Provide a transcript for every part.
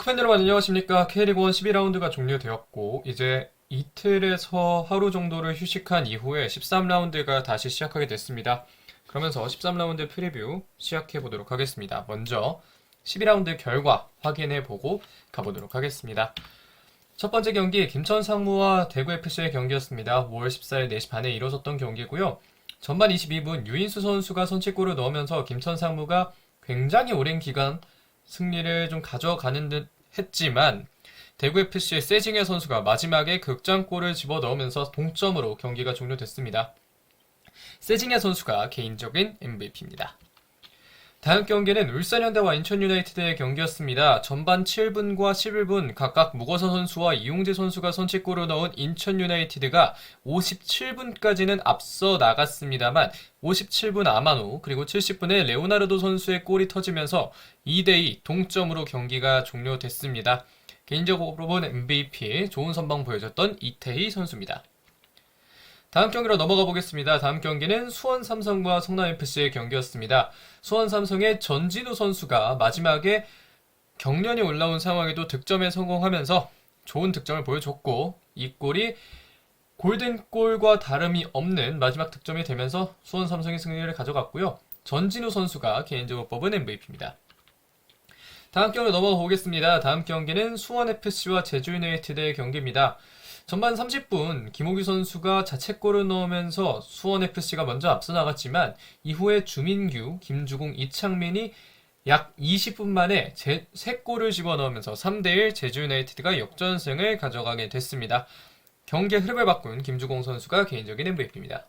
팬 여러분 안녕하십니까. K리그1 12라운드가 종료되었고 이제 이틀에서 하루 정도를 휴식한 이후에 13라운드가 다시 시작하게 됐습니다. 그러면서 13라운드 프리뷰 시작해 보도록 하겠습니다. 먼저 12라운드 결과 확인해 보고 가보도록 하겠습니다. 첫 번째 경기 김천 상무와 대구 FC의 경기였습니다. 5월 14일 4시 반에 이뤄졌던 경기고요. 전반 22분 유인수 선수가 선취골을 넣으면서 김천 상무가 굉장히 오랜 기간 승리를 좀 가져가는 듯 했지만 대구 FC의 세징야 선수가 마지막에 극장골을 집어넣으면서 동점으로 경기가 종료됐습니다. 세징야 선수가 개인적인 MVP입니다. 다음 경기는 울산현대와 인천유나이티드의 경기였습니다. 전반 7분과 11분 각각 무거서 선수와 이용재 선수가 선취골을 넣은 인천유나이티드가 57분까지는 앞서 나갔습니다만 57분 아마노 그리고 70분에 레오나르도 선수의 골이 터지면서 2대2 동점으로 경기가 종료됐습니다. 개인적으로 본 MVP 좋은 선방 보여줬던 이태희 선수입니다. 다음 경기로 넘어가 보겠습니다. 다음 경기는 수원 삼성과 성남 FC의 경기였습니다. 수원 삼성의 전진우 선수가 마지막에 경련이 올라온 상황에도 득점에 성공하면서 좋은 득점을 보여줬고 이 골이 골든골과 다름이 없는 마지막 득점이 되면서 수원 삼성이 승리를 가져갔고요. 전진우 선수가 개인적으로 뽑은 MVP입니다. 다음 경기로 넘어가 보겠습니다. 다음 경기는 수원 FC와 제주 유나이티드의 경기입니다. 전반 30분 김호규 선수가 자책골을 넣으면서 수원 FC가 먼저 앞서 나갔지만 이후에 주민규, 김주공, 이창민이 약 20분 만에 3골을 집어넣으면서 3대1 제주 유나이티드가 역전승을 가져가게 됐습니다. 경기의 흐름을 바꾼 김주공 선수가 개인적인 MVP입니다.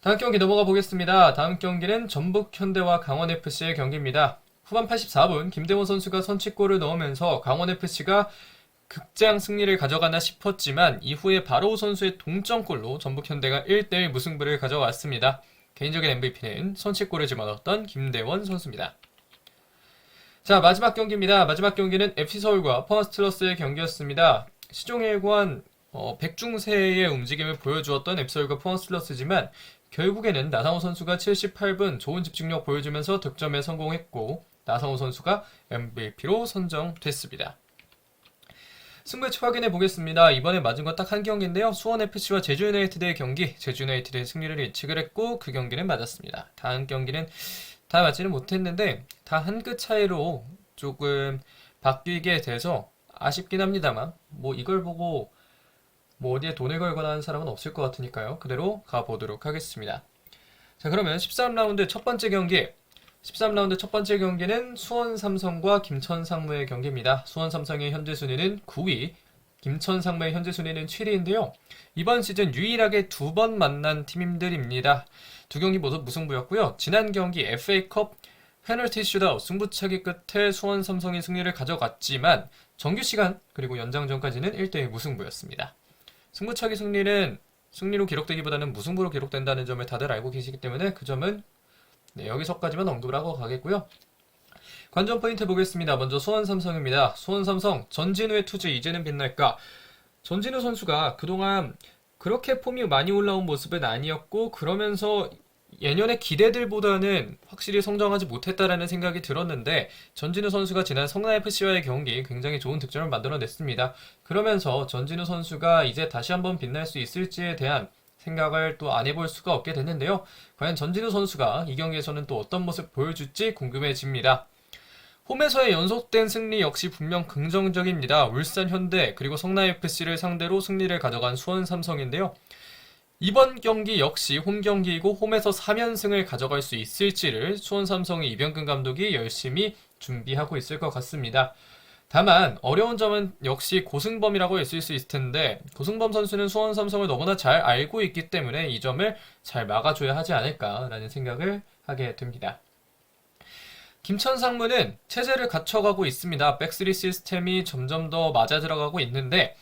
다음 경기 넘어가 보겠습니다. 다음 경기는 전북현대와 강원FC의 경기입니다. 후반 84분 김대원 선수가 선취골을 넣으면서 강원FC가 극장 승리를 가져가나 싶었지만 이후에 바로우 선수의 동점골로 전북현대가 1대1 무승부를 가져갔습니다. 개인적인 MVP는 선취골을 집어넣었던 김대원 선수입니다. 자, 마지막 경기입니다. 마지막 경기는 FC서울과 포항스틸러스의 경기였습니다. 시종일관 백중세의 움직임을 보여주었던 FC서울과 포항스틸러스지만 결국에는 나상호 선수가 78분 좋은 집중력 보여주면서 득점에 성공했고 나상호 선수가 MVP로 선정됐습니다. 승부치 확인해 보겠습니다. 이번에 맞은 건 딱 한 경기인데요. 수원FC와 제주유나이티드의 경기, 제주유나이티드의 승리를 예측을 했고 그 경기는 맞았습니다. 다음 경기는 다 맞지는 못했는데 다 한 끗 차이로 조금 바뀌게 돼서 아쉽긴 합니다만 뭐 이걸 보고 뭐 어디에 돈을 걸거나 하는 사람은 없을 것 같으니까요. 그대로 가보도록 하겠습니다. 자, 그러면 13라운드 첫 번째 경기 13라운드 첫 번째 경기는 수원 삼성과 김천 상무의 경기입니다. 수원 삼성의 현재 순위는 9위, 김천 상무의 현재 순위는 7위인데요. 이번 시즌 유일하게 2번 만난 팀들입니다. 두 경기 모두 무승부였고요. 지난 경기 FA컵 페널티 슛아웃 승부차기 끝에 수원 삼성이 승리를 가져갔지만 정규 시간 그리고 연장전까지는 1대1 무승부였습니다. 승부차기 승리는 승리로 기록되기보다는 무승부로 기록된다는 점을 다들 알고 계시기 때문에 그 점은 여기서까지만 언급을 하고 가겠고요. 관전 포인트 보겠습니다. 먼저 수원 삼성입니다. 수원 삼성 전진우의 투지 이제는 빛날까? 전진우 선수가 그동안 그렇게 폼이 많이 올라온 모습은 아니었고 그러면서 예년의 기대들보다는 확실히 성장하지 못했다라는 생각이 들었는데 전진우 선수가 지난 성남FC와의 경기 굉장히 좋은 득점을 만들어냈습니다. 그러면서 전진우 선수가 이제 다시 한번 빛날 수 있을지에 대한 생각을 또 안 해볼 수가 없게 됐는데요. 과연 전진우 선수가 이 경기에서는 또 어떤 모습 보여줄지 궁금해집니다. 홈에서의 연속된 승리 역시 분명 긍정적입니다. 울산 현대 그리고 성남FC를 상대로 승리를 가져간 수원 삼성인데요. 이번 경기 역시 홈 경기이고 홈에서 3연승을 가져갈 수 있을지를 수원 삼성의 이병근 감독이 열심히 준비하고 있을 것 같습니다. 다만 어려운 점은 역시 고승범이라고 있을 수 있을 텐데 고승범 선수는 수원 삼성을 너무나 잘 알고 있기 때문에 이 점을 잘 막아줘야 하지 않을까라는 생각을 하게 됩니다. 김천 상무는 체제를 갖춰가고 있습니다. 백스리 시스템이 점점 더 맞아 들어가고 있는데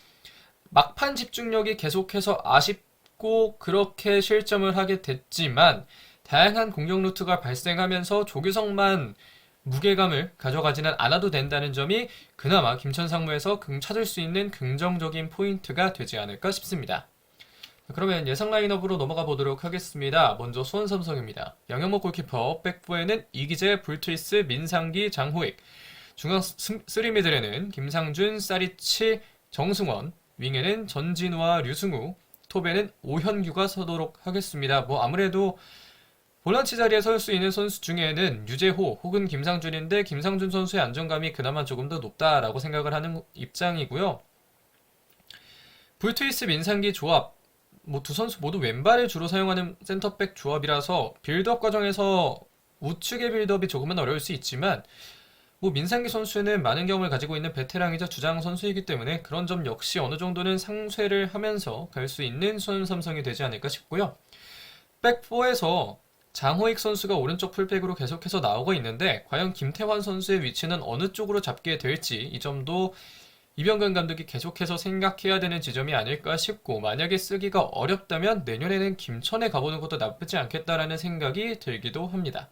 막판 집중력이 계속해서 아쉽고 그렇게 실점을 하게 됐지만 다양한 공격 루트가 발생하면서 조규성만 무게감을 가져가지는 않아도 된다는 점이 그나마 김천 상무에서 찾을 수 있는 긍정적인 포인트가 되지 않을까 싶습니다. 그러면 예상 라인업으로 넘어가 보도록 하겠습니다. 먼저 수원 삼성입니다. 양현모 골키퍼, 백부에는 이기재, 불트리스, 민상기, 장호익. 중앙 3미들에는 김상준, 사리치, 정승원, 윙에는 전진우와 류승우, 톱에는 오현규가 서도록 하겠습니다. 뭐 아무래도 볼란치 자리에 설 수 있는 선수 중에는 유재호 혹은 김상준인데 김상준 선수의 안정감이 그나마 조금 더 높다라고 생각을 하는 입장이고요. 불트위스 민상기 조합, 뭐 두 선수 모두 왼발을 주로 사용하는 센터백 조합이라서 빌드업 과정에서 우측의 빌드업이 조금은 어려울 수 있지만 뭐 민상기 선수는 많은 경험을 가지고 있는 베테랑이자 주장 선수이기 때문에 그런 점 역시 어느 정도는 상쇄를 하면서 갈 수 있는 수원 삼성이 되지 않을까 싶고요. 백4에서 장호익 선수가 오른쪽 풀백으로 계속해서 나오고 있는데 과연 김태환 선수의 위치는 어느 쪽으로 잡게 될지 이 점도 이병근 감독이 계속해서 생각해야 되는 지점이 아닐까 싶고 만약에 쓰기가 어렵다면 내년에는 김천에 가보는 것도 나쁘지 않겠다라는 생각이 들기도 합니다.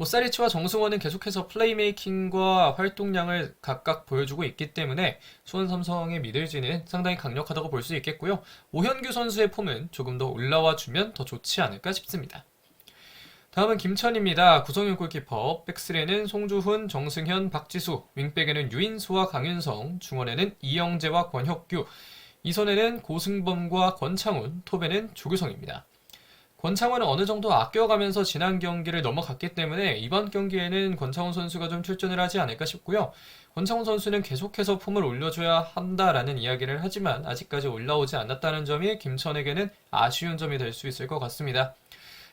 사리치와 정승원은 계속해서 플레이메이킹과 활동량을 각각 보여주고 있기 때문에 수원 삼성의 미들진은 상당히 강력하다고 볼 수 있겠고요. 오현규 선수의 폼은 조금 더 올라와 주면 더 좋지 않을까 싶습니다. 다음은 김천입니다. 구성윤 골키퍼, 백스레는 송주훈, 정승현, 박지수, 윙백에는 유인수와 강윤성, 중원에는 이영재와 권혁규, 이선에는 고승범과 권창훈, 톱에는 조규성입니다. 권창훈은 어느 정도 아껴가면서 지난 경기를 넘어갔기 때문에 이번 경기에는 권창훈 선수가 좀 출전을 하지 않을까 싶고요. 권창훈 선수는 계속해서 폼을 올려줘야 한다라는 이야기를 하지만 아직까지 올라오지 않았다는 점이 김천에게는 아쉬운 점이 될 수 있을 것 같습니다.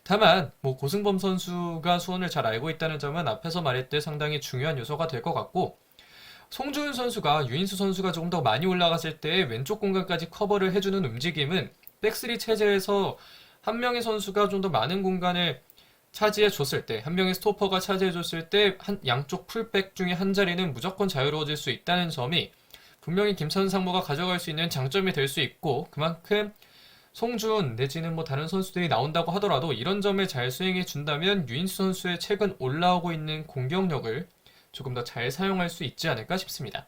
다만 고승범 선수가 수원을 잘 알고 있다는 점은 앞에서 말했듯 상당히 중요한 요소가 될 것 같고 송주훈 선수가 유인수 선수가 조금 더 많이 올라갔을 때 왼쪽 공간까지 커버를 해주는 움직임은 백스리 체제에서 한 명의 선수가 좀 더 많은 공간을 차지해줬을 때, 한 명의 스토퍼가 차지해줬을 때 양쪽 풀백 중에 한 자리는 무조건 자유로워질 수 있다는 점이 분명히 김천 상무가 가져갈 수 있는 장점이 될 수 있고 그만큼 송준 내지는 다른 선수들이 나온다고 하더라도 이런 점을 잘 수행해 준다면 유인수 선수의 최근 올라오고 있는 공격력을 조금 더 잘 사용할 수 있지 않을까 싶습니다.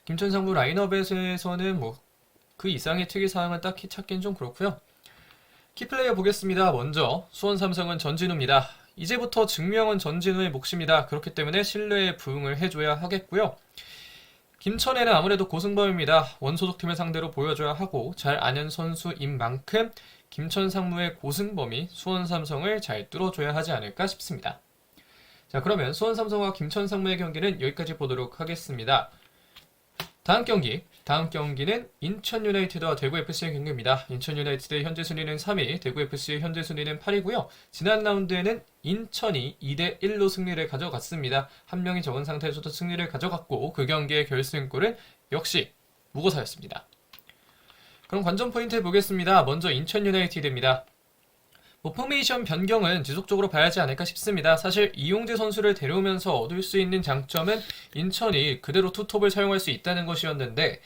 김천 상무 라인업에서는 그 이상의 특이사항은 딱히 찾긴 좀 그렇고요. 키플레이어 보겠습니다. 먼저 수원 삼성은 전진우입니다. 이제부터 증명은 전진우의 몫입니다. 그렇기 때문에 신뢰에 부응을 해줘야 하겠고요. 김천에는 아무래도 고승범입니다. 원소속팀을 상대로 보여줘야 하고 잘 아는 선수인 만큼 김천 상무의 고승범이 수원 삼성을 잘 뚫어줘야 하지 않을까 싶습니다. 자, 그러면 수원 삼성과 김천 상무의 경기는 여기까지 보도록 하겠습니다. 다음 경기는 인천 유나이티드와 대구 FC의 경기입니다. 인천 유나이티드의 현재 순위는 3위, 대구 FC의 현재 순위는 8위고요. 지난 라운드에는 인천이 2대1로 승리를 가져갔습니다. 한 명이 적은 상태에서도 승리를 가져갔고 그 경기의 결승골은 역시 무고사였습니다. 그럼 관전 포인트 보겠습니다. 먼저 인천 유나이티드입니다. 포메이션 변경은 지속적으로 봐야지 않을까 싶습니다. 사실 이용재 선수를 데려오면서 얻을 수 있는 장점은 인천이 그대로 투톱을 사용할 수 있다는 것이었는데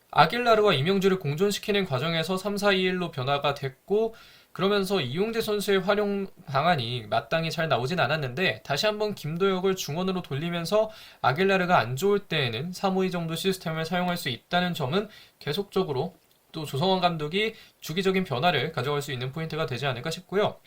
아길라르와 이명주를 공존시키는 과정에서 3-4-2-1로 변화가 됐고 그러면서 이용재 선수의 활용 방안이 마땅히 잘 나오진 않았는데 다시 한번 김도혁을 중원으로 돌리면서 아길라르가 안 좋을 때에는 3-5-2 정도 시스템을 사용할 수 있다는 점은 계속적으로 또 조성원 감독이 주기적인 변화를 가져갈 수 있는 포인트가 되지 않을까 싶고요.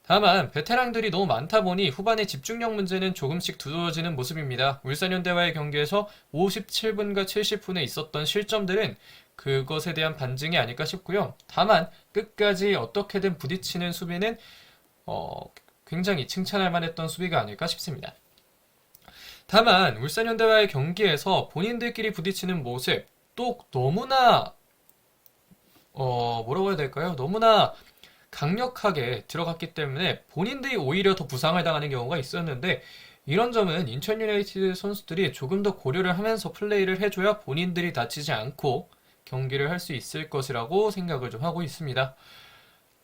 다만 베테랑들이 너무 많다 보니 후반의 집중력 문제는 조금씩 두드러지는 모습입니다. 울산현대와의 경기에서 57분과 70분에 있었던 실점들은 그것에 대한 반증이 아닐까 싶고요. 다만 끝까지 어떻게든 부딪히는 수비는 굉장히 칭찬할 만했던 수비가 아닐까 싶습니다. 다만 울산현대와의 경기에서 본인들끼리 부딪히는 모습 또 너무나 뭐라고 해야 될까요? 너무나 강력하게 들어갔기 때문에 본인들이 오히려 더 부상을 당하는 경우가 있었는데 이런 점은 인천 유나이티드 선수들이 조금 더 고려를 하면서 플레이를 해줘야 본인들이 다치지 않고 경기를 할 수 있을 것이라고 생각을 좀 하고 있습니다.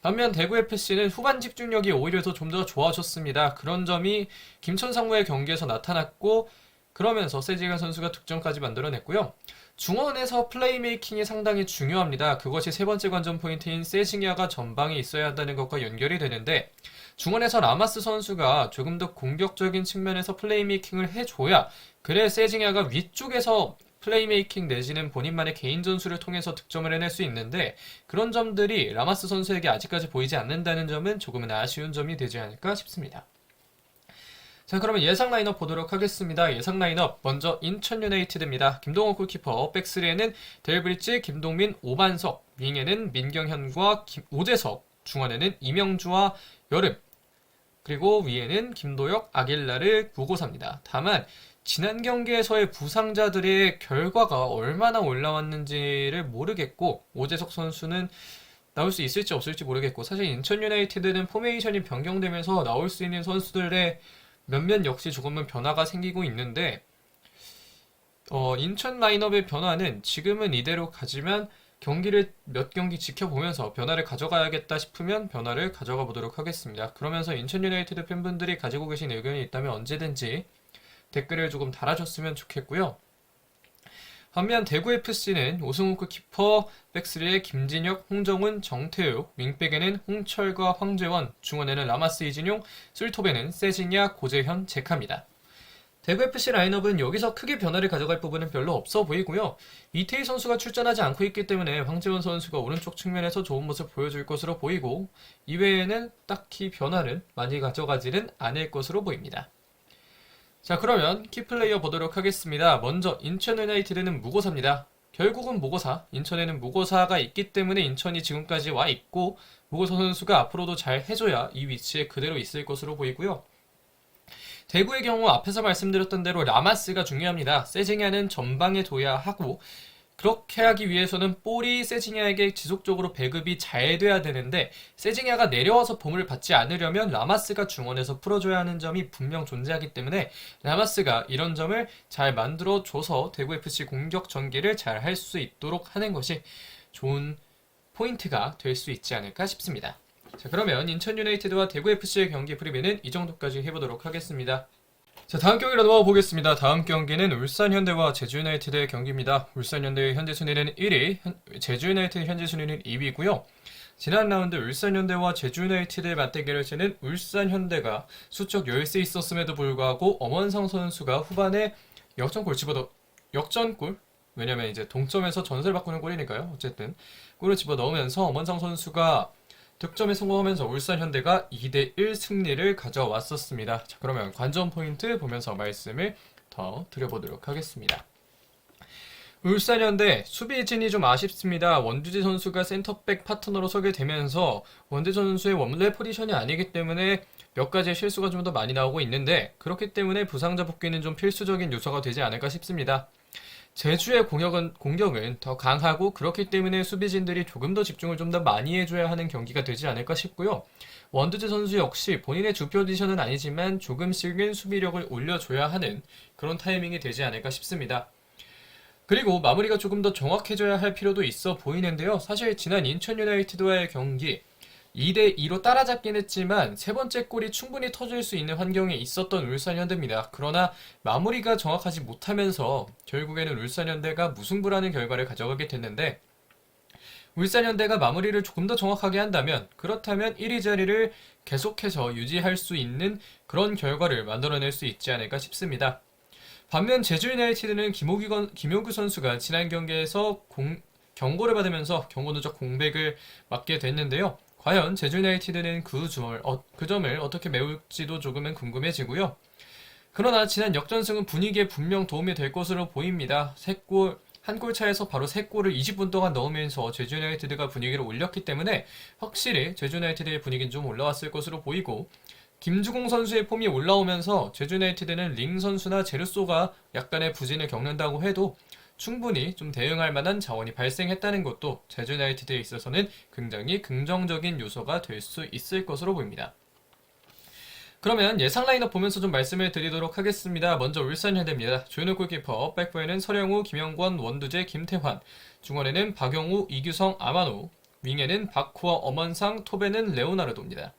반면 대구 FC는 후반 집중력이 오히려 좀 더 좋아졌습니다. 그런 점이 김천 상무의 경기에서 나타났고 그러면서 세지간 선수가 득점까지 만들어냈고요. 중원에서 플레이메이킹이 상당히 중요합니다. 그것이 세 번째 관전 포인트인 세징야가 전방에 있어야 한다는 것과 연결이 되는데 중원에서 라마스 선수가 조금 더 공격적인 측면에서 플레이메이킹을 해줘야 그래 세징야가 위쪽에서 플레이메이킹 내지는 본인만의 개인 전술을 통해서 득점을 해낼 수 있는데 그런 점들이 라마스 선수에게 아직까지 보이지 않는다는 점은 조금은 아쉬운 점이 되지 않을까 싶습니다. 자, 그러면 예상 라인업 보도록 하겠습니다. 예상 라인업 먼저 인천 유나이티드입니다. 김동원 골키퍼, 백스리에는 델브리지, 김동민, 오반석, 윙에는 민경현과 오재석, 중원에는 이명주와 여름, 그리고 위에는 김도혁, 아길라르, 무고사입니다. 다만 지난 경기에서의 부상자들의 결과가 얼마나 올라왔는지를 모르겠고 오재석 선수는 나올 수 있을지 없을지 모르겠고 사실 인천 유나이티드는 포메이션이 변경되면서 나올 수 있는 선수들의 몇몇 역시 조금은 변화가 생기고 있는데 인천 라인업의 변화는 지금은 이대로 가지만 경기를 몇 경기 지켜보면서 변화를 가져가야겠다 싶으면 변화를 가져가 보도록 하겠습니다. 그러면서 인천 유나이티드 팬분들이 가지고 계신 의견이 있다면 언제든지 댓글을 조금 달아줬으면 좋겠고요. 반면 대구FC는 오승훈 키퍼, 백스리에 김진혁, 홍정훈, 정태욱, 윙백에는 홍철과 황재원, 중원에는 라마스 이진용, 술톱에는 세징야, 고재현, 제카입니다. 대구FC 라인업은 여기서 크게 변화를 가져갈 부분은 별로 없어 보이고요. 이태희 선수가 출전하지 않고 있기 때문에 황재원 선수가 오른쪽 측면에서 좋은 모습 보여줄 것으로 보이고 이외에는 딱히 변화를 많이 가져가지는 않을 것으로 보입니다. 자, 그러면 키플레이어 보도록 하겠습니다. 먼저 인천 유나이티드는 무고사입니다. 결국은 무고사, 인천에는 무고사가 있기 때문에 인천이 지금까지 와 있고 무고사 선수가 앞으로도 잘 해줘야 이 위치에 그대로 있을 것으로 보이고요. 대구의 경우 앞에서 말씀드렸던 대로 라마스가 중요합니다. 세징야는 전방에 둬야 하고 그렇게 하기 위해서는 볼이 세징야에게 지속적으로 배급이 잘 돼야 되는데 세징야가 내려와서 bom을 받지 않으려면 라마스가 중원에서 풀어줘야 하는 점이 분명 존재하기 때문에 라마스가 이런 점을 잘 만들어줘서 대구FC 공격 전개를 잘 할 수 있도록 하는 것이 좋은 포인트가 될 수 있지 않을까 싶습니다. 자, 그러면 인천 유나이티드와 대구FC의 경기 프리뷰는 이 정도까지 해보도록 하겠습니다. 자, 다음 경기로 넘어가 보겠습니다. 다음 경기는 울산현대와 제주유나이티드의 경기입니다. 울산현대의 현재 순위는 1위, 제주유나이티드 현재 순위는 2위고요. 지난 라운드 울산현대와 제주유나이티드의 맞대결에서는 울산현대가 수적 열세 있었음에도 불구하고 엄원상 선수가 후반에 역전골 집어넣 역전골? 왜냐면 이제 동점에서 전설 바꾸는 골이니까요. 어쨌든 골을 집어넣으면서 엄원상 선수가 득점에 성공하면서 울산현대가 2대1 승리를 가져왔었습니다. 자, 그러면 관전 포인트 보면서 말씀을 더 드려보도록 하겠습니다. 울산현대 수비진이 좀 아쉽습니다. 원두지 선수가 센터백 파트너로 서게 되면서 원두지 선수의 원래 포지션이 아니기 때문에 몇 가지 실수가 좀 더 많이 나오고 있는데 그렇기 때문에 부상자 복귀는 좀 필수적인 요소가 되지 않을까 싶습니다. 제주의 공격은 더 강하고 그렇기 때문에 수비진들이 조금 더 집중을 좀 더 많이 해줘야 하는 경기가 되지 않을까 싶고요. 원두재 선수 역시 본인의 주 포지션은 아니지만 조금씩은 수비력을 올려줘야 하는 그런 타이밍이 되지 않을까 싶습니다. 그리고 마무리가 조금 더 정확해져야 할 필요도 있어 보이는데요. 사실 지난 인천 유나이티드와의 경기 2대2로 따라잡긴 했지만 세 번째 골이 충분히 터질 수 있는 환경에 있었던 울산현대입니다. 그러나 마무리가 정확하지 못하면서 결국에는 울산현대가 무승부라는 결과를 가져가게 됐는데 울산현대가 마무리를 조금 더 정확하게 한다면 그렇다면 1위 자리를 계속해서 유지할 수 있는 그런 결과를 만들어낼 수 있지 않을까 싶습니다. 반면 제주유나이티드는 김호규 선수가 지난 경기에서 경고를 받으면서 경고 누적 공백을 맞게 됐는데요. 과연 제주유나이티드는 그 점을 어떻게 메울지도 조금은 궁금해지고요. 그러나 지난 역전승은 분위기에 분명 도움이 될 것으로 보입니다. 한 골 차에서 바로 3골을 20분 동안 넣으면서 제주유나이티드가 분위기를 올렸기 때문에 확실히 제주유나이티드의 분위기는 좀 올라왔을 것으로 보이고 김주공 선수의 폼이 올라오면서 제주유나이티드는 링 선수나 제르소가 약간의 부진을 겪는다고 해도 충분히 좀 대응할 만한 자원이 발생했다는 것도 제주유나이티드에 있어서는 굉장히 긍정적인 요소가 될 수 있을 것으로 보입니다. 그러면 예상 라인업 보면서 좀 말씀을 드리도록 하겠습니다. 먼저 울산현대입니다. 조현우 골키퍼, 백포에는 서령우, 김영권, 원두재, 김태환, 중원에는 박영우, 이규성, 아마노, 윙에는 박후어, 엄원상, 톱에는 레오나르도입니다.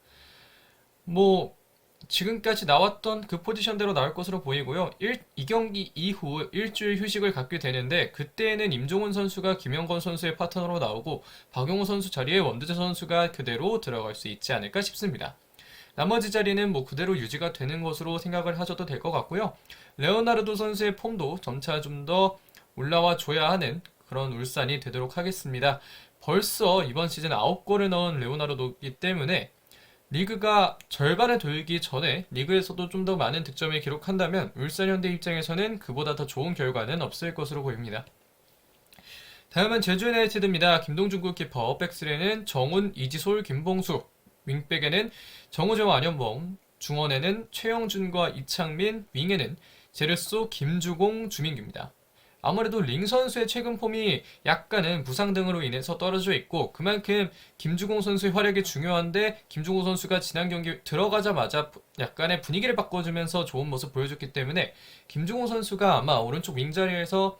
지금까지 나왔던 그 포지션대로 나올 것으로 보이고요. 이 경기 이후 일주일 휴식을 갖게 되는데 그때는 임종훈 선수가 김영건 선수의 파트너로 나오고 박용호 선수 자리에 원두재 선수가 그대로 들어갈 수 있지 않을까 싶습니다. 나머지 자리는 그대로 유지가 되는 것으로 생각을 하셔도 될 것 같고요. 레오나르도 선수의 폼도 점차 좀 더 올라와 줘야 하는 그런 울산이 되도록 하겠습니다. 벌써 이번 시즌 9골을 넣은 레오나르도이기 때문에 리그가 절반을 돌기 전에 리그에서도 좀 더 많은 득점을 기록한다면 울산 현대 입장에서는 그보다 더 좋은 결과는 없을 것으로 보입니다. 다음은 제주 유나이티드입니다. 김동준 골키퍼, 백스리는 정훈, 이지솔, 김봉수, 윙백에는 정우재와 안현범, 중원에는 최영준과 이창민, 윙에는 제르소, 김주공, 주민규입니다. 아무래도 링 선수의 최근 폼이 약간은 부상 등으로 인해서 떨어져 있고 그만큼 김주공 선수의 활약이 중요한데 김주공 선수가 지난 경기 들어가자마자 약간의 분위기를 바꿔주면서 좋은 모습 보여줬기 때문에 김주공 선수가 아마 오른쪽 윙 자리에서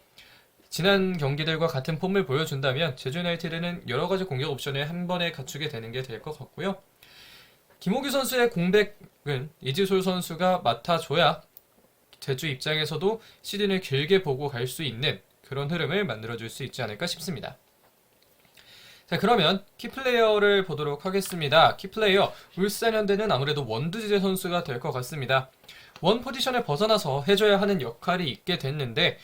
지난 경기들과 같은 폼을 보여준다면 제주 유나이티드는 여러 가지 공격 옵션을 한 번에 갖추게 되는 게 될 것 같고요. 김호규 선수의 공백은 이지솔 선수가 맡아줘야 제주 입장에서도 시즌을 길게 보고 갈 수 있는 그런 흐름을 만들어줄 수 있지 않을까 싶습니다. 자, 그러면 키플레이어를 보도록 하겠습니다. 키플레이어, 울산현대는 아무래도 원두재 선수가 될 것 같습니다. 원 포지션을 벗어나서 해줘야 하는 역할이 있게 됐는데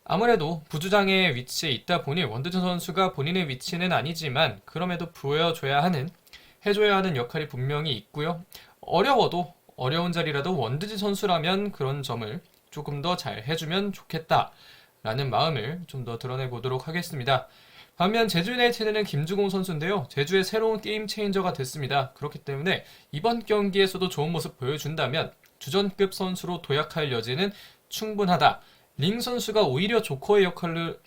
아무래도 부주장의 위치에 있다 보니 원두재 선수가 본인의 위치는 아니지만 그럼에도 보여줘야 하는, 해줘야 하는 역할이 분명히 있고요. 어려워도 어려운 자리라도 원두재 선수라면 그런 점을 조금 더 잘 해주면 좋겠다라는 마음을 좀 더 드러내 보도록 하겠습니다. 반면 제주 유나이티드는 김주공 선수인데요. 제주의 새로운 게임 체인저가 됐습니다. 그렇기 때문에 이번 경기에서도 좋은 모습 보여준다면 주전급 선수로 도약할 여지는 충분하다. 링 선수가 오히려 조커의 역할을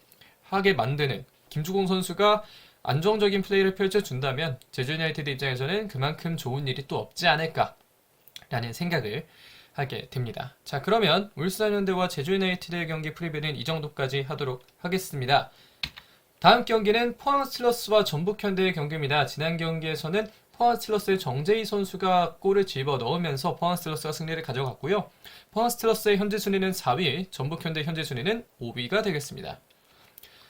하게 만드는 김주공 선수가 안정적인 플레이를 펼쳐준다면 제주 유나이티드 입장에서는 그만큼 좋은 일이 또 없지 않을까라는 생각을 하게 됩니다. 자, 그러면 울산현대와 제주 유나이티드의 경기 프리뷰는 이 정도까지 하도록 하겠습니다. 다음 경기는 포항 스틸러스와 전북현대의 경기입니다. 지난 경기에서는 포항 스틸러스의 정재희 선수가 골을 집어 넣으면서 포항 스틸러스가 승리를 가져갔고요. 포항 스틸러스의 현재 순위는 4위, 전북현대 현재 순위는 5위가 되겠습니다.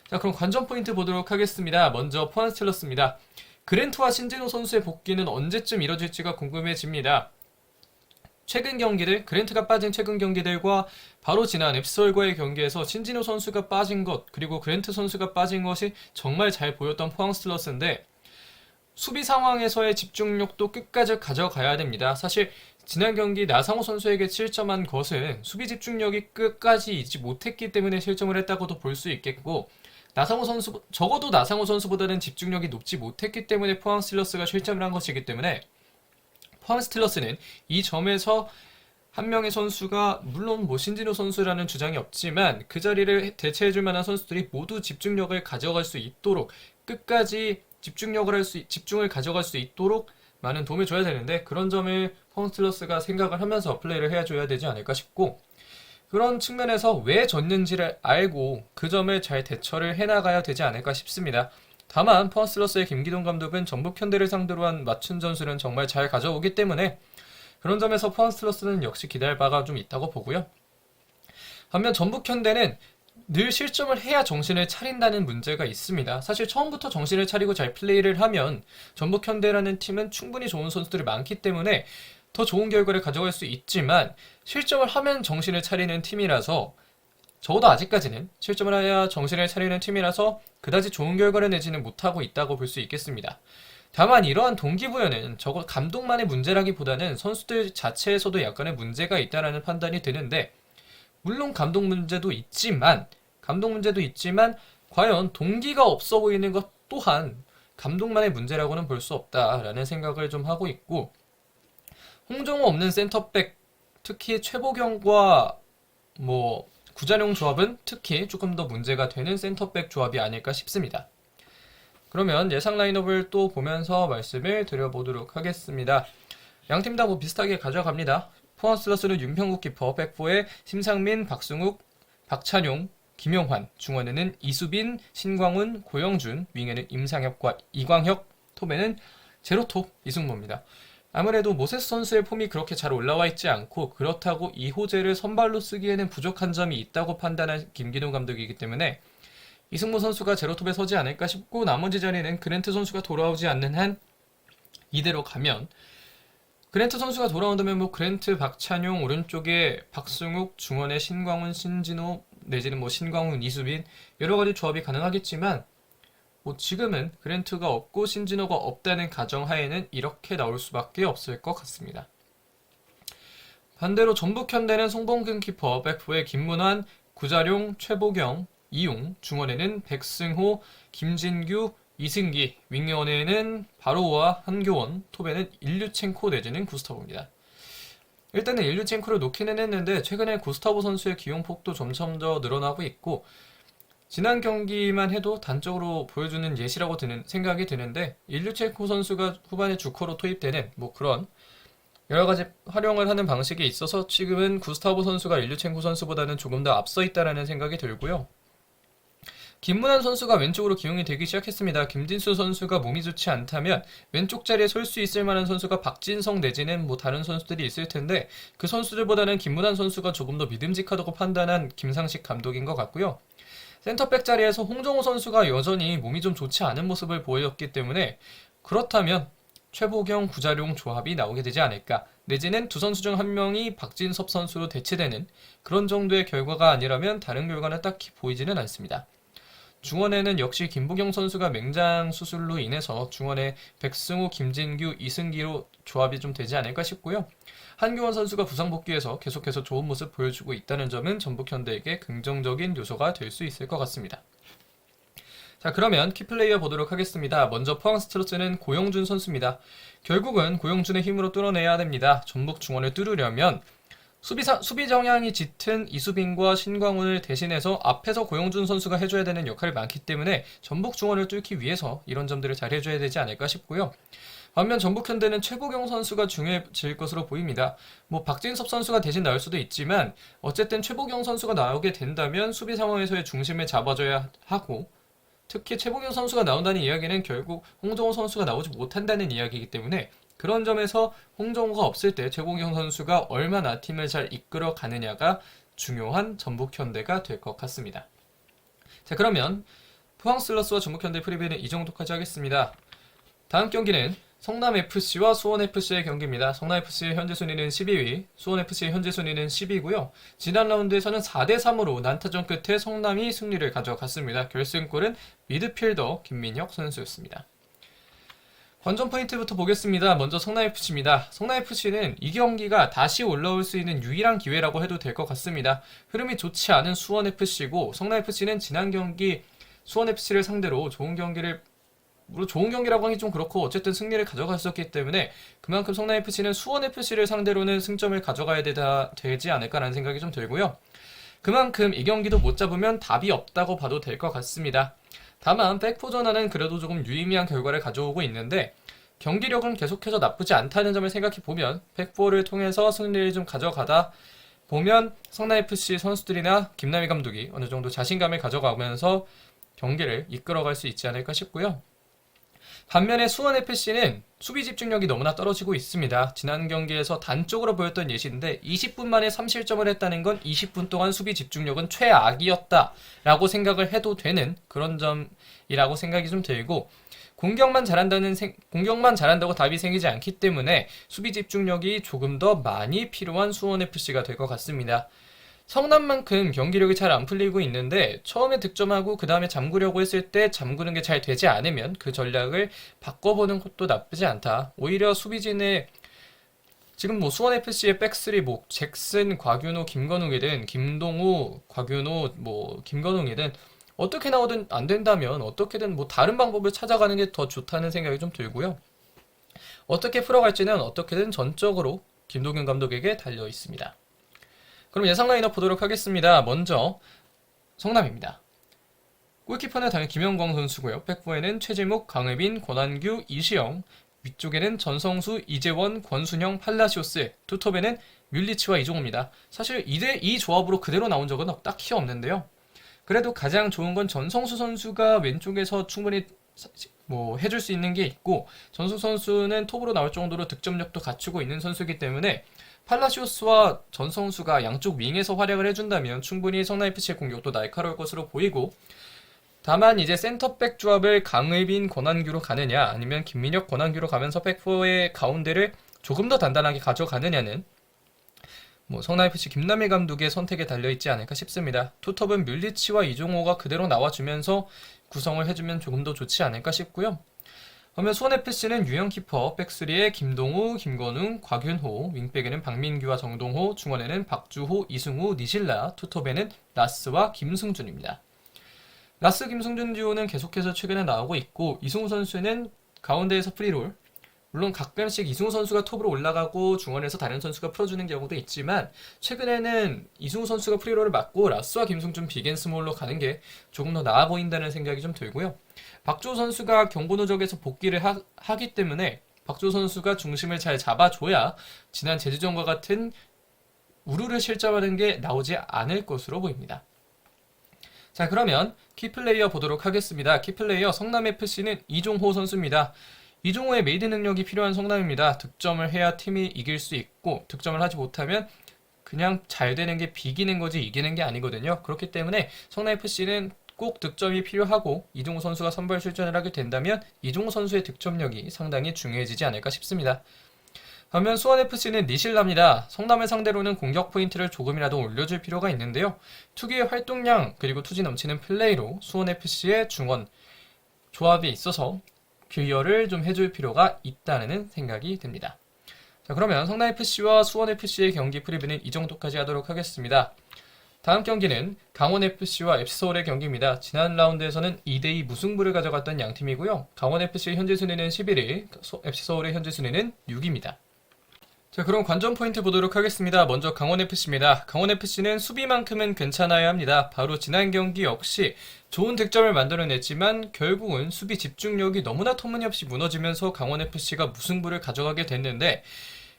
자, 그럼 관전 포인트 보도록 하겠습니다. 먼저 포항 스틸러스입니다. 그랜트와 신진호 선수의 복귀는 언제쯤 이뤄질지가 궁금해집니다. 최근 경기들, 그랜트가 빠진 최근 경기들과 바로 지난 앱스월과의 경기에서 신진호 선수가 빠진 것, 그리고 그랜트 선수가 빠진 것이 정말 잘 보였던 포항 스틸러스인데 수비 상황에서의 집중력도 끝까지 가져가야 됩니다. 사실 지난 경기 나상호 선수에게 실점한 것은 수비 집중력이 끝까지 있지 못했기 때문에 실점을 했다고도 볼 수 있겠고 나상호 선수, 적어도 나상호 선수보다는 집중력이 높지 못했기 때문에 포항 스틸러스가 실점을 한 것이기 때문에 포항 스틸러스는 이 점에서 한 명의 선수가 물론 신진호 선수라는 주장이 없지만 그 자리를 대체해줄 만한 선수들이 모두 집중력을 가져갈 수 있도록 끝까지 집중을 가져갈 수 있도록 많은 도움을 줘야 되는데 그런 점을 포항 스틸러스가 생각을 하면서 플레이를 해줘야 되지 않을까 싶고 그런 측면에서 왜 졌는지를 알고 그 점을 잘 대처를 해나가야 되지 않을까 싶습니다. 다만 포항 스틸러스의 김기동 감독은 전북 현대를 상대로 한 맞춤 전술은 정말 잘 가져오기 때문에 그런 점에서 포항 스틸러스는 역시 기대할 바가 좀 있다고 보고요. 반면 전북 현대는 늘 실점을 해야 정신을 차린다는 문제가 있습니다. 사실 처음부터 정신을 차리고 잘 플레이를 하면 전북 현대라는 팀은 충분히 좋은 선수들이 많기 때문에 더 좋은 결과를 가져갈 수 있지만 실점을 하면 정신을 차리는 팀이라서 적어도 아직까지는 실점을 해야 정신을 차리는 팀이라서 그다지 좋은 결과를 내지는 못하고 있다고 볼 수 있겠습니다. 다만 이러한 동기부여는 적어도 감독만의 문제라기보다는 선수들 자체에서도 약간의 문제가 있다는 판단이 드는데 물론 감독 문제도 있지만 과연 동기가 없어 보이는 것 또한 감독만의 문제라고는 볼 수 없다라는 생각을 좀 하고 있고 홍정호 없는 센터백 특히 최보경과 구자룡 조합은 특히 조금 더 문제가 되는 센터백 조합이 아닐까 싶습니다. 그러면 예상 라인업을 또 보면서 말씀을 드려보도록 하겠습니다. 양팀 다 비슷하게 가져갑니다. 포항 스틸러스는 윤평국 키퍼, 백포에 심상민, 박승욱, 박찬용, 김용환, 중원에는 이수빈, 신광훈, 고영준, 윙에는 임상혁과 이광혁, 톱에는 제로톱 이승모입니다. 아무래도 모세스 선수의 폼이 그렇게 잘 올라와 있지 않고 그렇다고 이호재를 선발로 쓰기에는 부족한 점이 있다고 판단한 김기동 감독이기 때문에 이승모 선수가 제로톱에 서지 않을까 싶고 나머지 자리는 그랜트 선수가 돌아오지 않는 한 이대로 가면 그랜트 선수가 돌아온다면 그랜트, 박찬용, 오른쪽에 박승욱, 중원에 신광훈, 신진호 내지는 신광훈, 이수빈 여러 가지 조합이 가능하겠지만 뭐 지금은 그랜트가 없고 신진호가 없다는 가정하에는 이렇게 나올 수밖에 없을 것 같습니다. 반대로 전북현대는 송범근 키퍼, 백포에 김문환, 구자룡, 최보경, 이용, 중원에는 백승호, 김진규, 이승기, 윙어에는 바로우와 한교원, 톱에는 일류첸코 내지는 구스타보입니다. 일단은 일류첸코를 놓기는 했는데 최근에 구스타보 선수의 기용폭도 점점 더 늘어나고 있고 지난 경기만 해도 단적으로 보여주는 예시라고 생각이 드는데 일류첸코 선수가 후반에 주커로 투입되는 뭐 그런 여러가지 활용을 하는 방식에 있어서 지금은 구스타보 선수가 일류첸코 선수보다는 조금 더 앞서 있다라는 생각이 들고요. 김문환 선수가 왼쪽으로 기용이 되기 시작했습니다. 김진수 선수가 몸이 좋지 않다면 왼쪽 자리에 설 수 있을 만한 선수가 박진성 내지는 뭐 다른 선수들이 있을 텐데 그 선수들보다는 김문환 선수가 조금 더 믿음직하다고 판단한 김상식 감독인 것 같고요. 센터백 자리에서 홍정호 선수가 여전히 몸이 좀 좋지 않은 모습을 보였기 때문에 그렇다면 최보경, 구자룡 조합이 나오게 되지 않을까 내지는 두 선수 중 한 명이 박진섭 선수로 대체되는 그런 정도의 결과가 아니라면 다른 결과는 딱히 보이지는 않습니다. 중원에는 역시 김보경 선수가 맹장 수술로 인해서 중원에 백승호, 김진규, 이승기로 조합이 좀 되지 않을까 싶고요. 한교원 선수가 부상 복귀해서 계속해서 좋은 모습 보여주고 있다는 점은 전북현대에게 긍정적인 요소가 될 수 있을 것 같습니다. 자, 그러면 키플레이어 보도록 하겠습니다. 먼저 포항 스트로스는 고영준 선수입니다. 결국은 고영준의 힘으로 뚫어내야 됩니다. 전북 중원을 뚫으려면 수비 정향이 짙은 이수빈과 신광훈을 대신해서 앞에서 고영준 선수가 해줘야 되는 역할이 많기 때문에 전북 중원을 뚫기 위해서 이런 점들을 잘 해줘야 되지 않을까 싶고요. 반면 전북현대는 최보경 선수가 중요해질 것으로 보입니다. 뭐 박진섭 선수가 대신 나올 수도 있지만 어쨌든 최보경 선수가 나오게 된다면 수비 상황에서의 중심을 잡아줘야 하고 특히 최보경 선수가 나온다는 이야기는 결국 홍정호 선수가 나오지 못한다는 이야기이기 때문에 그런 점에서 홍정호가 없을 때 최보경 선수가 얼마나 팀을 잘 이끌어 가느냐가 중요한 전북현대가 될 것 같습니다. 자, 그러면 포항 슬러스와 전북현대 프리뷰는 이 정도까지 하겠습니다. 다음 경기는 성남FC와 수원FC의 경기입니다. 성남FC의 현재 순위는 12위, 수원FC의 현재 순위는 10위고요. 지난 라운드에서는 4대3으로 난타전 끝에 성남이 승리를 가져갔습니다. 결승골은 미드필더 김민혁 선수였습니다. 관전 포인트부터 보겠습니다. 먼저 성남FC입니다. 성남FC는 이 경기가 다시 올라올 수 있는 유일한 기회라고 해도 될 것 같습니다. 흐름이 좋지 않은 수원FC고 성남FC는 지난 경기 수원FC를 상대로 좋은 경기라고 하기 좀 그렇고 어쨌든 승리를 가져갔었기 때문에 그만큼 성남FC는 수원FC를 상대로는 승점을 가져가야 되지 않을까라는 생각이 좀 들고요. 그만큼 이 경기도 못 잡으면 답이 없다고 봐도 될 것 같습니다. 다만 백포 전환은 그래도 조금 유의미한 결과를 가져오고 있는데 경기력은 계속해서 나쁘지 않다는 점을 생각해보면 백포를 통해서 승리를 좀 가져가다 보면 성남FC 선수들이나 김남희 감독이 어느 정도 자신감을 가져가면서 경기를 이끌어갈 수 있지 않을까 싶고요. 반면에 수원FC는 수비 집중력이 너무나 떨어지고 있습니다. 지난 경기에서 단적으로 보였던 예시인데 20분 만에 3실점을 했다는 건 20분 동안 수비 집중력은 최악이었다라고 생각을 해도 되는 그런 점이라고 생각이 좀 들고 공격만 잘한다고 답이 생기지 않기 때문에 수비 집중력이 조금 더 많이 필요한 수원FC가 될 것 같습니다. 성남만큼 경기력이 잘 안 풀리고 있는데 처음에 득점하고 그 다음에 잠그려고 했을 때 잠그는 게 잘 되지 않으면 그 전략을 바꿔보는 것도 나쁘지 않다. 오히려 수비진의 지금 뭐 수원FC의 백스리 뭐 잭슨, 곽윤호, 김건웅이든 김동우, 곽윤호, 뭐 김건웅이든 어떻게 나오든 안 된다면 어떻게든 뭐 다른 방법을 찾아가는 게 더 좋다는 생각이 좀 들고요. 어떻게 풀어갈지는 어떻게든 전적으로 김동균 감독에게 달려 있습니다. 그럼 예상 라인업 보도록 하겠습니다. 먼저 성남입니다. 골키퍼는 당연히 김영광 선수고요. 백포에는 최재묵, 강혜빈, 권한규, 이시영, 위쪽에는 전성수, 이재원, 권순형, 팔라시오스, 투톱에는 뮬리치와 이종호입니다. 사실 이 조합으로 그대로 나온 적은 딱히 없는데요. 그래도 가장 좋은 건 전성수 선수가 왼쪽에서 충분히 뭐 해줄 수 있는 게 있고 전성수 선수는 톱으로 나올 정도로 득점력도 갖추고 있는 선수이기 때문에 팔라시오스와 전성수가 양쪽 윙에서 활약을 해준다면 충분히 성남FC의 공격도 날카로울 것으로 보이고 다만 이제 센터백 조합을 강의빈, 권한규로 가느냐 아니면 김민혁, 권한규로 가면서 백포의 가운데를 조금 더 단단하게 가져가느냐는 뭐 성남FC 김남일 감독의 선택에 달려있지 않을까 싶습니다. 투톱은 뮬리치와 이종호가 그대로 나와주면서 구성을 해주면 조금 더 좋지 않을까 싶고요. 그러면 수원FC는 유영 키퍼, 백스리에 김동우, 김건웅, 곽윤호, 윙백에는 박민규와 정동호, 중원에는 박주호, 이승우, 니실라, 투톱에는 라스와 김승준입니다. 라스 김승준 듀오는 계속해서 최근에 나오고 있고, 이승우 선수는 가운데에서 프리롤, 물론 가끔씩 이승우 선수가 톱으로 올라가고 중원에서 다른 선수가 풀어주는 경우도 있지만, 최근에는 이승우 선수가 프리롤을 맡고 라스와 김승준 빅앤스몰로 가는 게 조금 더 나아 보인다는 생각이 좀 들고요. 박주호 선수가 경고 누적에서 복귀를 하기 때문에 박주호 선수가 중심을 잘 잡아줘야 지난 제주전과 같은 우르르 실점하는 게 나오지 않을 것으로 보입니다. 자, 그러면 키플레이어 보도록 하겠습니다. 키플레이어 성남FC는 이종호 선수입니다. 이종호의 메이드 능력이 필요한 성남입니다. 득점을 해야 팀이 이길 수 있고, 득점을 하지 못하면 그냥 잘 되는 게 비기는 거지 이기는 게 아니거든요. 그렇기 때문에 성남FC는 꼭 득점이 필요하고, 이종호 선수가 선발 출전을 하게 된다면 이종호 선수의 득점력이 상당히 중요해지지 않을까 싶습니다. 반면 수원FC는 니실라입니다. 성남을 상대로는 공격 포인트를 조금이라도 올려줄 필요가 있는데요. 특유의 활동량 그리고 투지 넘치는 플레이로 수원FC의 중원 조합에 있어서 기여를 좀 해줄 필요가 있다는 생각이 듭니다. 자, 그러면 성남FC와 수원FC의 경기 프리뷰는 이 정도까지 하도록 하겠습니다. 다음 경기는 강원FC와 FC서울의 경기입니다. 지난 라운드에서는 2대2 무승부를 가져갔던 양팀이고요. 강원FC의 현재 순위는 11위, FC서울의 현재 순위는 6위입니다. 자, 그럼 관전 포인트 보도록 하겠습니다. 먼저 강원FC입니다. 강원FC는 수비만큼은 괜찮아야 합니다. 바로 지난 경기 역시 좋은 득점을 만들어냈지만 결국은 수비 집중력이 너무나 터무니없이 무너지면서 강원FC가 무승부를 가져가게 됐는데,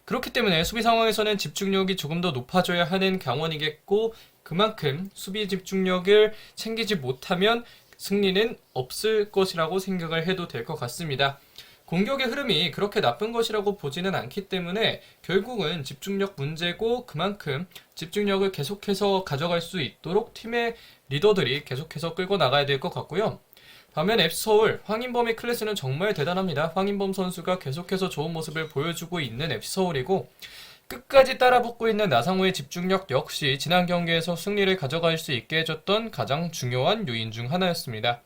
그렇기 때문에 수비 상황에서는 집중력이 조금 더 높아져야 하는 강원이겠고, 그만큼 수비 집중력을 챙기지 못하면 승리는 없을 것이라고 생각을 해도 될 것 같습니다. 공격의 흐름이 그렇게 나쁜 것이라고 보지는 않기 때문에 결국은 집중력 문제고, 그만큼 집중력을 계속해서 가져갈 수 있도록 팀의 리더들이 계속해서 끌고 나가야 될 것 같고요. 반면 FC서울, 황인범의 클래스는 정말 대단합니다. 황인범 선수가 계속해서 좋은 모습을 보여주고 있는 FC서울이고, 끝까지 따라붙고 있는 나상호의 집중력 역시 지난 경기에서 승리를 가져갈 수 있게 해줬던 가장 중요한 요인 중 하나였습니다.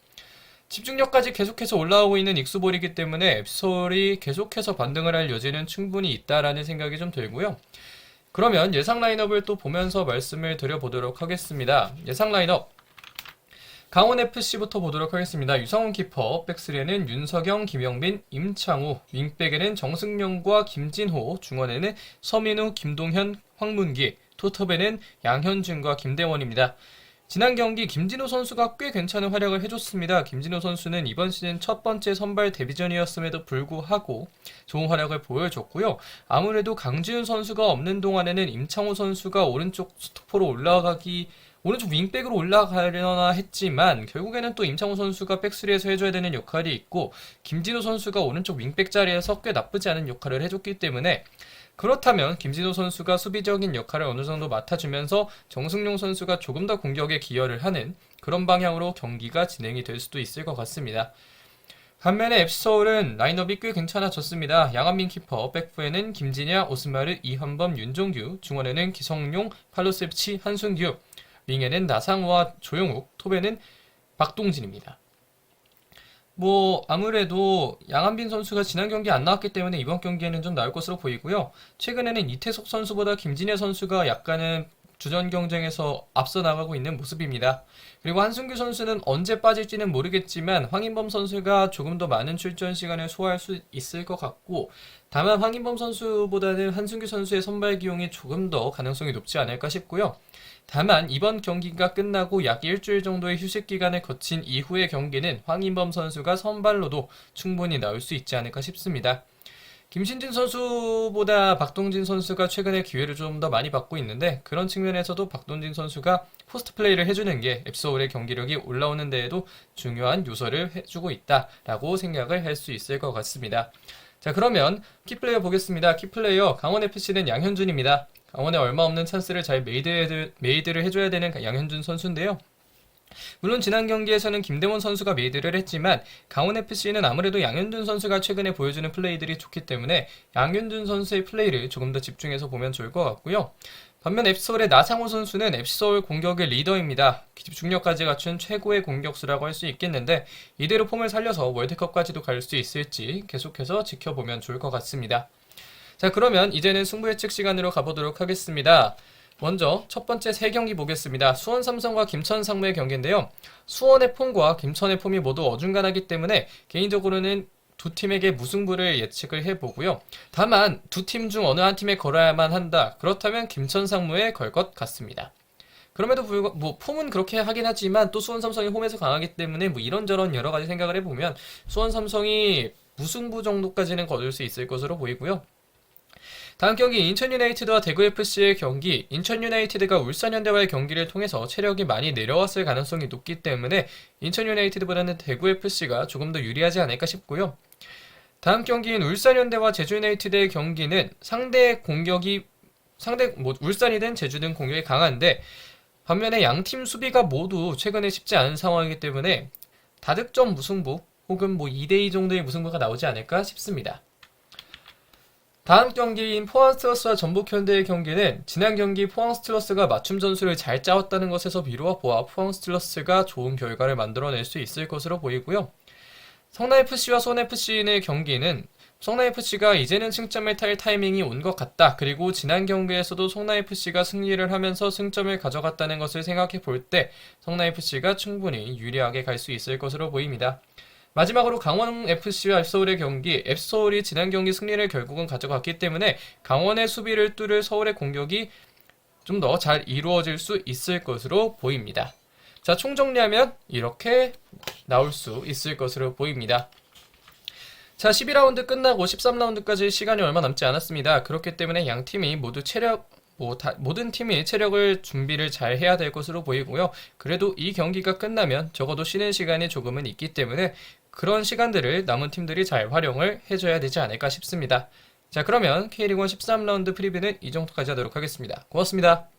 집중력까지 계속해서 올라오고 있는 익수볼이기 때문에 FC서울이 계속해서 반등을 할 여지는 충분히 있다라는 생각이 좀 들고요. 그러면 예상 라인업을 또 보면서 말씀을 드려보도록 하겠습니다. 예상 라인업, 강원FC부터 보도록 하겠습니다. 유성훈 키퍼, 백스리에는 윤석영, 김영빈, 임창우, 윙백에는 정승용과 김진호, 중원에는 서민우, 김동현, 황문기, 투톱에는 양현준과 김대원입니다. 지난 경기 김진호 선수가 꽤 괜찮은 활약을 해줬습니다. 김진호 선수는 이번 시즌 첫 번째 선발 데뷔전이었음에도 불구하고 좋은 활약을 보여줬고요. 아무래도 강지훈 선수가 없는 동안에는 임창호 선수가 오른쪽 스토퍼로 오른쪽 윙백으로 올라가려나 했지만, 결국에는 또 임창호 선수가 백스리에서 해줘야 되는 역할이 있고, 김진호 선수가 오른쪽 윙백 자리에서 꽤 나쁘지 않은 역할을 해줬기 때문에, 그렇다면 김진호 선수가 수비적인 역할을 어느 정도 맡아주면서 정승용 선수가 조금 더 공격에 기여를 하는 그런 방향으로 경기가 진행이 될 수도 있을 것 같습니다. 반면에 FC서울은 라인업이 꽤 괜찮아졌습니다. 양한민 키퍼, 백프에는 김진야, 오스마르, 이한범, 윤종규, 중원에는 기성용, 팔로세프치, 한순규, 윙에는 나상호와 조용욱, 톱에는 박동진입니다. 아무래도 양한빈 선수가 지난 경기 안 나왔기 때문에 이번 경기에는 좀 나을 것으로 보이고요. 최근에는 이태석 선수보다 김진애 선수가 약간은 주전 경쟁에서 앞서 나가고 있는 모습입니다. 그리고 한승규 선수는 언제 빠질지는 모르겠지만 황인범 선수가 조금 더 많은 출전 시간을 소화할 수 있을 것 같고, 다만 황인범 선수보다는 한승규 선수의 선발 기용이 조금 더 가능성이 높지 않을까 싶고요. 다만 이번 경기가 끝나고 약 일주일 정도의 휴식 기간을 거친 이후의 경기는 황인범 선수가 선발로도 충분히 나올 수 있지 않을까 싶습니다. 김신진 선수보다 박동진 선수가 최근에 기회를 좀 더 많이 받고 있는데, 그런 측면에서도 박동진 선수가 포스트 플레이를 해주는 게 앱서울의 경기력이 올라오는 데에도 중요한 요소를 해주고 있다라고 생각을 할 수 있을 것 같습니다. 자, 그러면 키플레이어 보겠습니다. 키플레이어 강원FC는 양현준입니다. 강원에 얼마 없는 찬스를 잘 메이드를 해줘야 되는 양현준 선수인데요. 물론 지난 경기에서는 김대원 선수가 메이드를 했지만 강원FC는 아무래도 양현준 선수가 최근에 보여주는 플레이들이 좋기 때문에 양현준 선수의 플레이를 조금 더 집중해서 보면 좋을 것 같고요. 반면 앱서울의 나상호 선수는 앱서울 공격의 리더입니다. 중력까지 갖춘 최고의 공격수라고 할 수 있겠는데 이대로 폼을 살려서 월드컵까지도 갈 수 있을지 계속해서 지켜보면 좋을 것 같습니다. 자, 그러면 이제는 승부 예측 시간으로 가보도록 하겠습니다. 먼저 첫 번째 세 경기 보겠습니다. 수원 삼성과 김천 상무의 경기인데요. 수원의 폼과 김천의 폼이 모두 어중간하기 때문에 개인적으로는 두 팀에게 무승부를 예측을 해보고요. 다만 두 팀 중 어느 한 팀에 걸어야만 한다. 그렇다면 김천 상무에 걸 것 같습니다. 그럼에도 불구하고 뭐 폼은 그렇게 하긴 하지만 또 수원 삼성이 홈에서 강하기 때문에 뭐 이런저런 여러 가지 생각을 해보면 수원 삼성이 무승부 정도까지는 거둘 수 있을 것으로 보이고요. 다음 경기 인천 유나이티드와 대구 FC의 경기, 인천 유나이티드가 울산 현대와의 경기를 통해서 체력이 많이 내려왔을 가능성이 높기 때문에 인천 유나이티드보다는 대구 FC가 조금 더 유리하지 않을까 싶고요. 다음 경기인 울산 현대와 제주 유나이티드의 경기는 울산이든 제주든 공격이 강한데 반면에 양팀 수비가 모두 최근에 쉽지 않은 상황이기 때문에 다득점 무승부 혹은 2대2 정도의 무승부가 나오지 않을까 싶습니다. 다음 경기인 포항스틸러스와 전북현대의 경기는 지난 경기 포항스틸러스가 맞춤 전술을 잘 짜왔다는 것에서 미루어 포항스틸러스가 좋은 결과를 만들어낼 수 있을 것으로 보이고요. 성남FC와 수원FC의 경기는 성남FC가 이제는 승점을 탈 타이밍이 온 것 같다. 그리고 지난 경기에서도 성남FC가 승리를 하면서 승점을 가져갔다는 것을 생각해 볼 때 성남FC가 충분히 유리하게 갈 수 있을 것으로 보입니다. 마지막으로 강원FC와 앱서울의 경기, 앱서울이 지난 경기 승리를 결국은 가져갔기 때문에 강원의 수비를 뚫을 서울의 공격이 좀 더 잘 이루어질 수 있을 것으로 보입니다. 자, 총정리하면 이렇게 나올 수 있을 것으로 보입니다. 자, 12라운드 끝나고 13라운드까지 시간이 얼마 남지 않았습니다. 그렇기 때문에 양 팀이 모두 모든 팀이 체력을 준비를 잘 해야 될 것으로 보이고요. 그래도 이 경기가 끝나면 적어도 쉬는 시간이 조금은 있기 때문에 그런 시간들을 남은 팀들이 잘 활용을 해줘야 되지 않을까 싶습니다. 자, 그러면 K리그1 13라운드 프리뷰는 이 정도까지 하도록 하겠습니다. 고맙습니다.